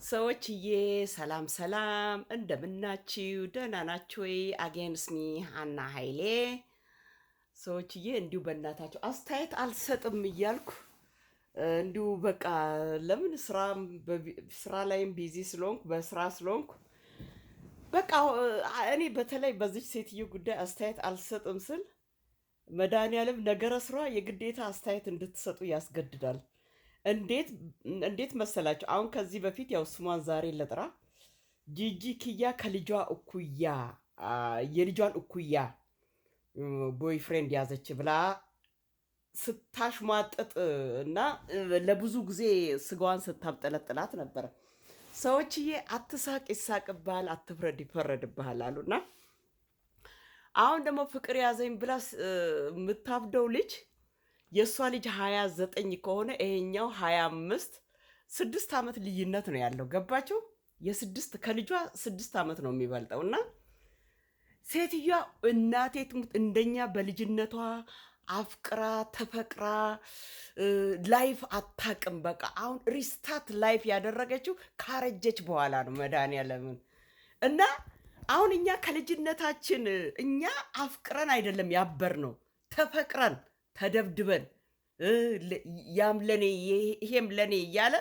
ሰዎችዬ ሰላም ሰላም እንደምናችሁ ደህና ናችሁ ወይ? አጌንስ ሚ ሀና ኃይሌ። ሰዎችዬ እንዲሁ በእናታችሁ አስተያየት አልሰጥም እያልኩ እንዲሁ በቃ ለምን ስራ ላይም ቢዚ ስለሆንኩ በስራ ስለሆንኩ በቃ እኔ በተለይ በዚች ሴትዮ ጉዳይ አስተያየት አልሰጥም ስል መድኃኒዓለም ነገረ ስሯ የግዴታ አስተያየት እንድትሰጡ ያስገድዳል። እንዴት እንዴት መሰላችሁ? አሁን ከዚህ በፊት ያው ስሟን ዛሬ ለጥራ ጂጂ ኪያ ከልጇ እኩያ የልጇን እኩያ ቦይፍሬንድ ያዘች ብላ ስታሽሟጥጥ እና ለብዙ ጊዜ ስጋዋን ስታብጠለጥላት ነበረ። ሰዎችዬ አትሳቅ ይሳቅብሃል፣ አትፍረድ ይፈረድብሃል አሉና አሁን ደግሞ ፍቅር ያዘኝ ብላ የምታብደው ልጅ የእሷ ልጅ 29 ከሆነ ይሄኛው 25 6 ዓመት ልዩነት ነው ያለው። ገባችሁ? ከልጇ 6 ዓመት ነው የሚበልጠው። እና ሴትዮዋ እናቴ ትሙት እንደኛ በልጅነቷ አፍቅራ ተፈቅራ ላይፍ አታቅም። በቃ አሁን ሪስታት ላይፍ ያደረገችው ካረጀች በኋላ ነው። መድኃኒዓለምን እና አሁን እኛ ከልጅነታችን እኛ አፍቅረን አይደለም ያበር ነው፣ ተፈቅረን ተደብድበን ያም ለኔ ይሄም ለኔ እያለ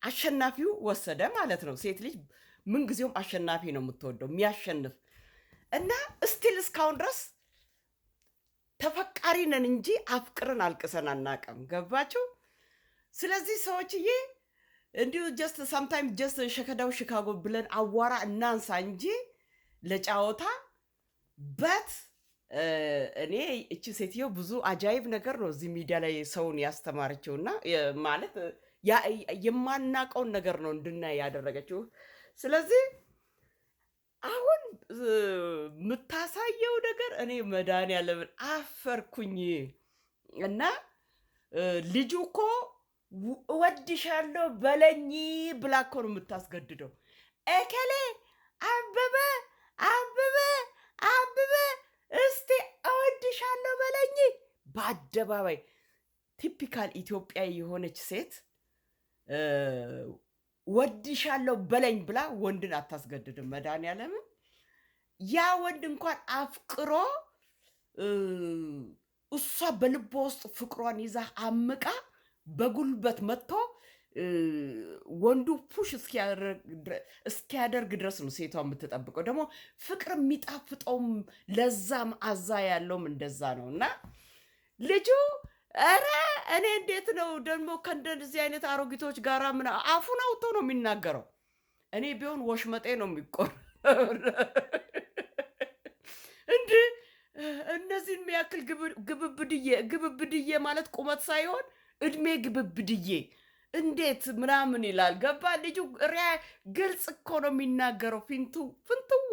አሸናፊው ወሰደ ማለት ነው። ሴት ልጅ ምንጊዜውም አሸናፊ ነው የምትወደው፣ የሚያሸንፍ እና እስቲል እስካሁን ድረስ ተፈቃሪ ነን እንጂ አፍቅርን አልቅሰን አናውቅም። ገባችሁ? ስለዚህ ሰዎችዬ እንዲሁ ጀስት ሳምታይም ጀስት ሸከዳው ሽካጎ ብለን አዋራ እናንሳ እንጂ ለጫወታ በት እኔ እቺ ሴትዮ ብዙ አጃይብ ነገር ነው እዚህ ሚዲያ ላይ ሰውን ያስተማረችው እና ማለት የማናቀውን ነገር ነው እንድናይ ያደረገችው። ስለዚህ አሁን የምታሳየው ነገር እኔ መድኃኒዓለምን አፈርኩኝ። እና ልጁ እኮ እወድሻለሁ በለኝ ብላ እኮ ነው የምታስገድደው። እከሌ አበበ አበበ አበበ እስቲ እወድሻለሁ በለኝ በአደባባይ። ቲፒካል ኢትዮጵያዊ የሆነች ሴት ወድሻለሁ በለኝ ብላ ወንድን አታስገድድም። መድኃኒዓለምን ያ ወንድ እንኳን አፍቅሮ እሷ በልቦ ውስጥ ፍቅሯን ይዛ አምቃ በጉልበት መጥቶ ወንዱ ፑሽ እስኪያደርግ ድረስ ነው ሴቷ የምትጠብቀው። ደግሞ ፍቅር የሚጣፍጠውም ለዛም አዛ ያለውም እንደዛ ነው። እና ልጁ ኧረ እኔ እንዴት ነው ደግሞ ከእንደዚህ አይነት አሮጊቶች ጋር ምን አፉን አውጥቶ ነው የሚናገረው? እኔ ቢሆን ወሽመጤ ነው የሚቆር እንዲ እነዚህን የሚያክል ግብብድዬ ማለት ቁመት ሳይሆን እድሜ ግብብድዬ እንዴት ምናምን ይላል። ገባ? ልጁ ግልጽ እኮ ነው የሚናገረው ፍንትው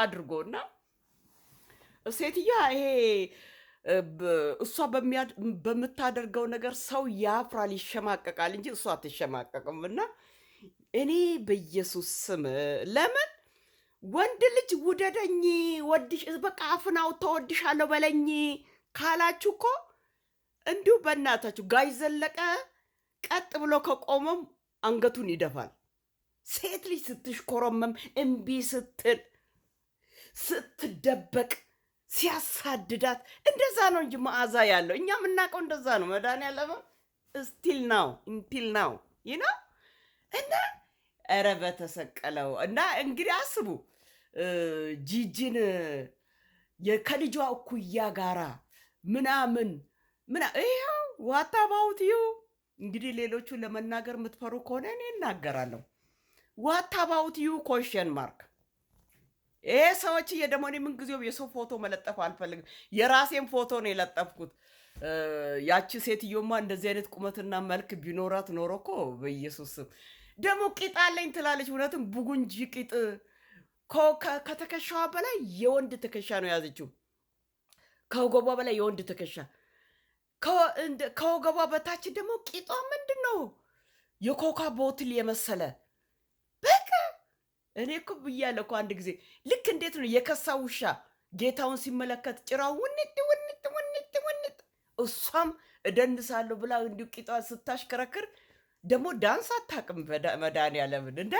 አድርጎ። እና ሴትዮዋ ይሄ እሷ በምታደርገው ነገር ሰው ያፍራል፣ ይሸማቀቃል እንጂ እሷ አትሸማቀቅም። እና እኔ በኢየሱስ ስም ለምን ወንድ ልጅ ውደደኝ በቃ አፍን አውጥተው እወድሻለሁ በለኝ ካላችሁ እኮ እንዲሁ በእናታችሁ ጋይ ዘለቀ ቀጥ ብሎ ከቆመም አንገቱን ይደፋል። ሴት ልጅ ስትሽኮረመም እምቢ ስትል ስትደበቅ ሲያሳድዳት እንደዛ ነው እንጂ መዓዛ ያለው እኛ የምናውቀው እንደዛ ነው። መድኃኒዓለም ስቲል ናው ይና እና ኧረ በተሰቀለው እና እንግዲህ አስቡ ጂጂን ከልጇ እኩያ ጋራ ምናምን ይኸው ዋታ ባውትዩ እንግዲህ ሌሎቹ ለመናገር የምትፈሩ ከሆነ እኔ እናገራለሁ። ዋታ ባውትዩ ኮሽን ማርክ። ይሄ ሰዎች ደግሞ እኔ ምንጊዜው የሰው ፎቶ መለጠፍ አልፈልግም። የራሴን ፎቶ ነው የለጠፍኩት። ያቺ ሴትዮማ እንደዚህ አይነት ቁመትና መልክ ቢኖራት ኖሮ እኮ በኢየሱስ ስም ደግሞ ቂጥ አለኝ ትላለች። እውነትም ቡጉንጂ ቂጥ ከተከሻዋ በላይ የወንድ ትከሻ ነው የያዘችው። ከወገቧ በላይ የወንድ ትከሻ፣ ከወገቧ በታች ደግሞ ቂጧ ምንድን ነው የኮካ ቦትል የመሰለ። በቃ እኔ እኮ ብያለሁ እኮ አንድ ጊዜ ልክ እንዴት ነው የከሳ ውሻ ጌታውን ሲመለከት ጭራው ውንጥ እሷም እደንሳለሁ ብላ እንዲሁ ቂጧ ስታሽከረክር ደግሞ ዳንስ አታውቅም። መድኃኒዓለምን እንደ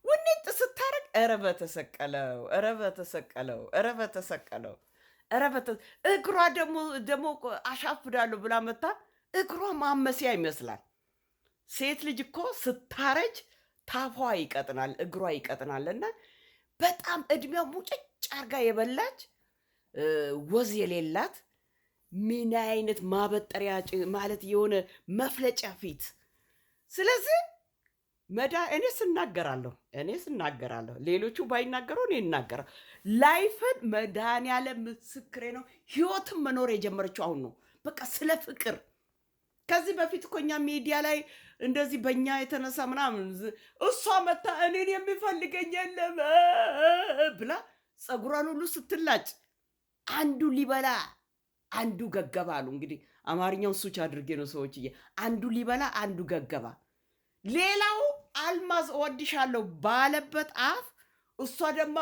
ውንጥ ስታረግ ኧረ በተሰቀለው ኧረ በተሰቀለው ኧረ በተሰቀለው ኧረ እግሯ ደግሞ አሻፍዳለሁ ብላ መታ እግሯ ማመሲያ ይመስላል። ሴት ልጅ እኮ ስታረጅ ታፏ ይቀጥናል፣ እግሯ ይቀጥናል። እና በጣም እድሜዋ ሙጭጭ አርጋ የበላች ወዝ የሌላት ምን አይነት ማበጠሪያ ማለት የሆነ መፍለጫ ፊት። ስለዚህ እኔ ስናገራለሁ ሌሎቹ ባይናገሩ እኔ እናገራለሁ። ላይፍን መድኃኒዓለም ምስክሬ ነው። ህይወትን መኖር የጀመረችው አሁን ነው። በቃ ስለ ፍቅር ከዚህ በፊት እኮ እኛ ሚዲያ ላይ እንደዚህ በእኛ የተነሳ ምናምን እሷ መታ እኔን የሚፈልገኝ የለም ብላ ፀጉሯን ሁሉ ስትላጭ አንዱ ሊበላ አንዱ ገገባ አሉ። እንግዲህ አማርኛውን ሱች አድርጌ ነው ሰዎችዬ። አንዱ ሊበላ አንዱ ገገባ። ሌላው አልማዝ እወድሻለሁ ባለበት አፍ እሷ ደግሞ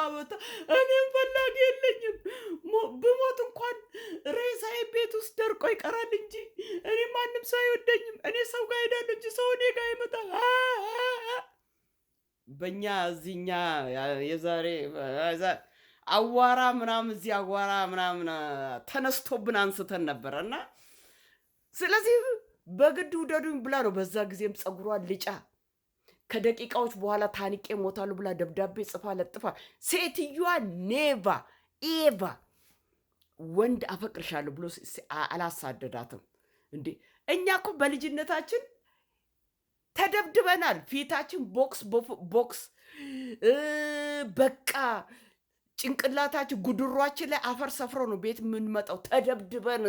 እኔም ፈላጊ የለኝም፣ ብሞት እንኳን ሬሳዬ ቤት ውስጥ ደርቆ ይቀራል እንጂ እኔ ማንም ሰው አይወደኝም። እኔ ሰው ጋር ሄዳለሁ እንጂ ሰው እኔ ጋር ይመጣል። በእኛ እዚህኛ የዛሬ አዋራ ምናምን እዚህ አዋራ ምናምን ተነስቶብን አንስተን ነበረ እና ስለዚህ በግድ ውደዱኝ ብላ ነው። በዛ ጊዜም ፀጉሯን ልጫ ከደቂቃዎች በኋላ ታንቄ ሞታሉ ብላ ደብዳቤ ጽፋ ለጥፋ። ሴትዮዋ ኔቫ ኤቫ ወንድ አፈቅርሻለሁ ብሎ አላሳደዳትም እንዴ። እኛ እኮ በልጅነታችን ተደብድበናል። ፊታችን ቦክስ በቃ ጭንቅላታችን ጉድሯችን ላይ አፈር ሰፍሮ ነው ቤት የምንመጣው ተደብድበን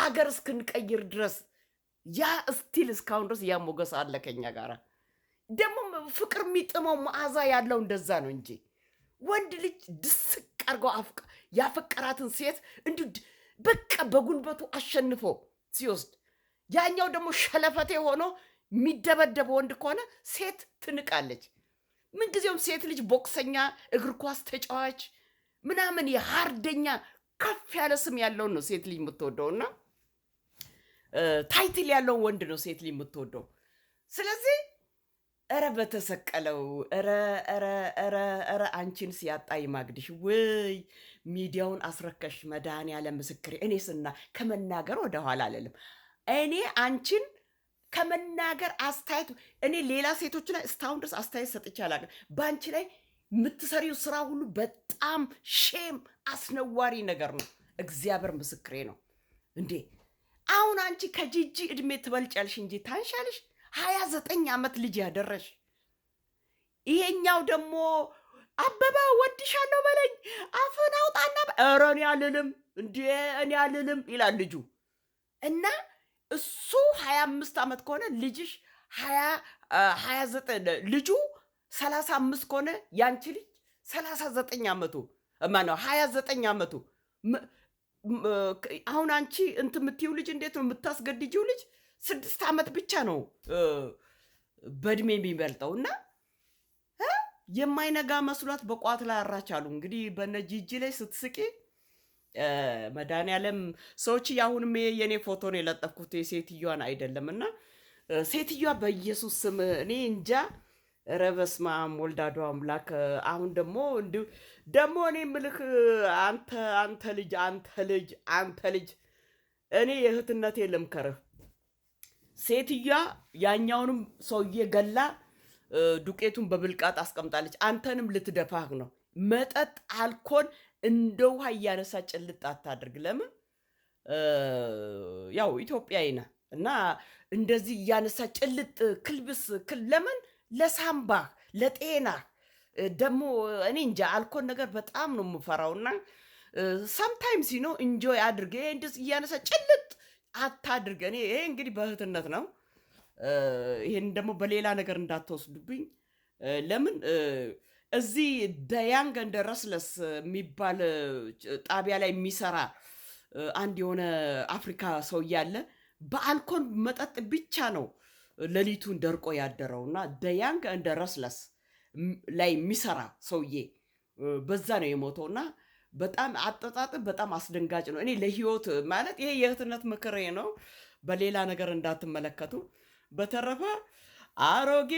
አገር እስክንቀይር ድረስ። ያ ስቲል እስካሁን ድረስ ያ ሞገስ አለ ከኛ ጋራ። ደግሞ ፍቅር የሚጥመው መዓዛ ያለው እንደዛ ነው እንጂ ወንድ ልጅ ድስቅ አርገው ያፈቀራትን ሴት እንዲሁ በቃ በጉልበቱ አሸንፎ ሲወስድ፣ ያኛው ደግሞ ሸለፈቴ ሆኖ የሚደበደብ ወንድ ከሆነ ሴት ትንቃለች። ምንጊዜውም ሴት ልጅ ቦክሰኛ፣ እግር ኳስ ተጫዋች ምናምን የሃርደኛ ከፍ ያለ ስም ያለውን ነው ሴት ልጅ የምትወደው እና ታይትል ያለውን ወንድ ነው ሴት ልጅ የምትወደው። ስለዚህ ኧረ በተሰቀለው ኧረ አንቺን ሲያጣ ይማግድሽ። ወይ ሚዲያውን አስረከሽ መድኃኒዓለም ምስክሬ። እኔ ከመናገር ወደኋላ አልልም። እኔ አንቺን ከመናገር አስተያየት እኔ ሌላ ሴቶች ላይ እስካሁን ድረስ አስተያየት ሰጥቼ አላውቅም። በአንቺ ላይ የምትሰሪው ስራ ሁሉ በጣም ሼም አስነዋሪ ነገር ነው። እግዚአብሔር ምስክሬ ነው። እንዴ አሁን አንቺ ከጂጂ እድሜ ትበልጫለሽ እንጂ ታንሻለሽ። 29 ዓመት ልጅ ያደረሽ። ይሄኛው ደግሞ አበባ ወድሻለሁ በለኝ አፍን አውጣና ኧረ እኔ አልልም እንዴ እኔ አልልም ይላል ልጁ። እና እሱ 25 ዓመት ከሆነ ልጅሽ 29 ልጁ 35 ከሆነ ያንቺ ልጅ 39 ዓመቱ ማነው 29 ዓመቱ። አሁን አንቺ እንትን የምትይው ልጅ እንዴት ነው የምታስገድጂው? ልጅ 6 ዓመት ብቻ ነው በእድሜ የሚበልጠው። እና የማይነጋ መስሏት በቋት ላይ አራች አሉ። እንግዲህ በነ ጂጂ ላይ ስትስቂ መድኃኒዓለም ሰዎች አሁንም የኔ ፎቶ ነው የለጠፍኩት የሴትዮዋን አይደለም። እና ሴትዮዋ በኢየሱስ ስም እኔ እንጃ። ኧረ በስመ አብ ወልዳዶ አምላክ። አሁን ደግሞ እኔ ምልክ አንተ ልጅ እኔ የእህትነቴ ልምከርህ። ሴትዮዋ ያኛውንም ሰውዬ ገላ ዱቄቱን በብልቃጥ አስቀምጣለች። አንተንም ልትደፋህ ነው። መጠጥ አልኮል እንደ ውሃ እያነሳ ጭልጥ አታድርግ። ለምን ያው ኢትዮጵያዊ ነህ እና እንደዚህ እያነሳ ጭልጥ ክልብስ ለምን ለሳምባ ለጤና ደግሞ እኔ እንጃ አልኮል ነገር በጣም ነው የምፈራውና ሰምታይምስ ነው ኢንጆይ አድርገ እንደዚህ እያነሳ ጭልጥ አታድርገ። እኔ ይሄ እንግዲህ በእህትነት ነው። ይሄን ደግሞ በሌላ ነገር እንዳትወስዱብኝ። ለምን እዚህ ደያንግ እንደ ረስለስ የሚባል ጣቢያ ላይ የሚሰራ አንድ የሆነ አፍሪካ ሰው እያለ በአልኮል መጠጥ ብቻ ነው ሌሊቱን ደርቆ ያደረውና ደያንግ እንደ ረስለስ ላይ የሚሰራ ሰውዬ በዛ ነው የሞተውና በጣም አጠጣጥ በጣም አስደንጋጭ ነው። እኔ ለህይወት ማለት ይሄ የእህትነት ምክሬ ነው። በሌላ ነገር እንዳትመለከቱ። በተረፈ አሮጌ